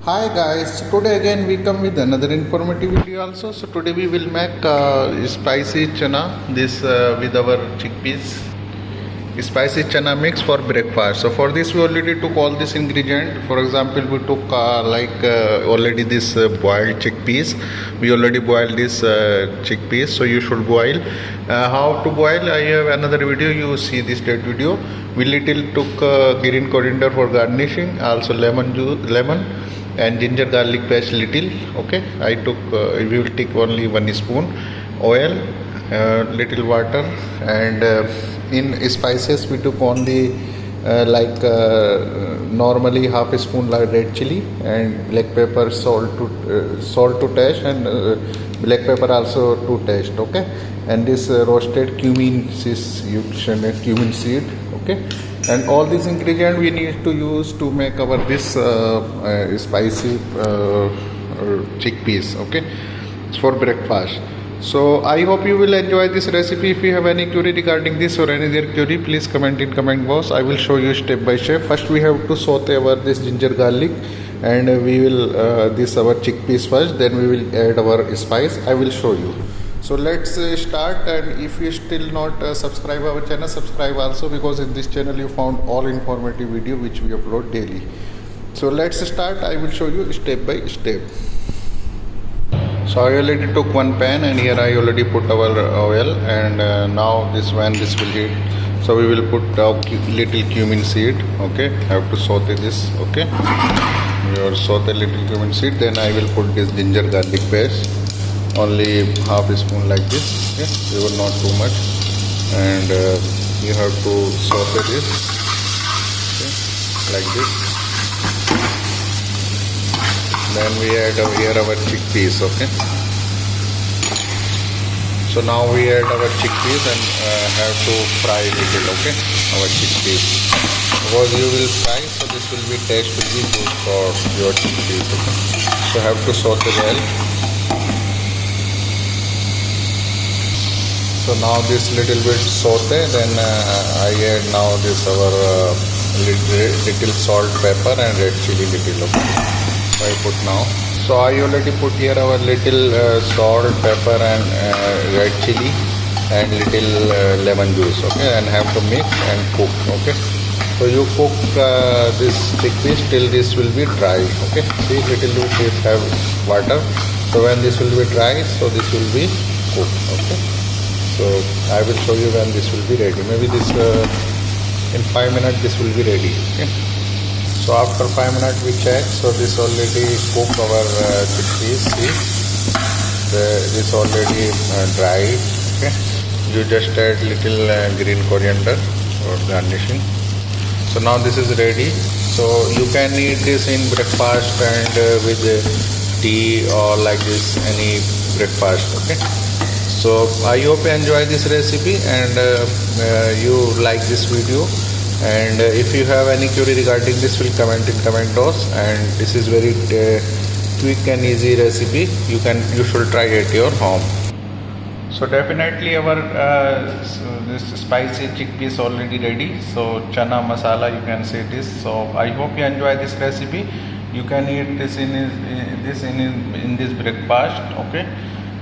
Hi guys, so today again we come with another informative video also. So today we will make spicy chana this with our chickpeas spicy chana mix for breakfast. So for this we already took all this ingredient. For example, we took already this boiled chickpeas. We already boiled this chickpeas, so you should boil. How to boil, I have another video, you see this that video. We little took green coriander for garnishing, also lemon and ginger garlic paste little. Okay, I took we will take only 1 spoon oil, little water, and in spices we took only normally half a spoon like red chili and black pepper, salt to taste, and black pepper also to taste. Okay, and this roasted cumin seed. Okay, and all these ingredients we need to use to make our this spicy chickpeas. Okay, it's for breakfast. So I hope you will enjoy this recipe. If you have any query regarding this or any other query, please comment in comment box. I will show you step by step. First we have to saute our this ginger garlic, and we will this our chickpeas first, then we will add our spice. I will show you. So let's start. And if you still not subscribe our channel, subscribe also, because in this channel you found all informative video which we upload daily. So let's start. I will show you step by step. So I already took one pan, and here I already put our oil, and now this will heat. So we will put little cumin seed. Okay, have to saute this. Okay, we will saute little cumin seed. Then I will put this ginger garlic paste, only half a spoon like this. Okay, we will not too much, and you have to saute this. Okay, like this. Then we add here our chickpeas. Okay, so now we add our chickpeas and have to fry a little. Okay, our chickpeas, because you will fry, so this will be taste will be good for your chickpeas. Okay, so have to saute well. So now this little bit saute, then I add now this our little salt, pepper, and red chili little. Okay, I put now. So I already put here our little salt, pepper, and red chili, and little lemon juice. Okay, and have to mix and cook. Okay, so you cook this chickpeas till this will be dry. Okay, see, little bit this have water. So when this will be dry, so this will be cooked. Okay, so I will show you when this will be ready. Maybe this in 5 minutes this will be ready. Okay. So after 5 minutes we check. So this already cooked our chickpeas. See, this already dried. Okay, you just add little green coriander for garnishing. So now this is ready. So you can eat this in breakfast and with tea or like this, any breakfast. Okay. So I hope you enjoy this recipe, and you like this video. And if you have any query regarding this, will comment in comment box. And this is very quick and easy recipe. You should try it at your home. So definitely our this spicy chickpeas already ready. So chana masala, you can say this. So I hope you enjoy this recipe. You can eat this in this breakfast. Okay.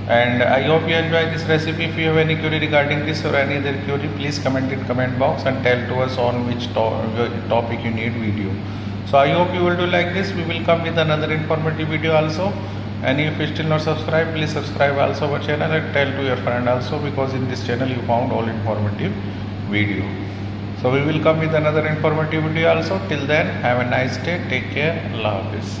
And I hope you enjoy this recipe. If you have any query regarding this or any other query, please comment in comment box and tell to us on which topic you need video. So I hope you will do like this. We will come with another informative video also. And if you still not subscribed, please subscribe also our channel and tell to your friend also, because in this channel you found all informative video. So we will come with another informative video also. Till then, have a nice day. Take care. Allah Hafiz.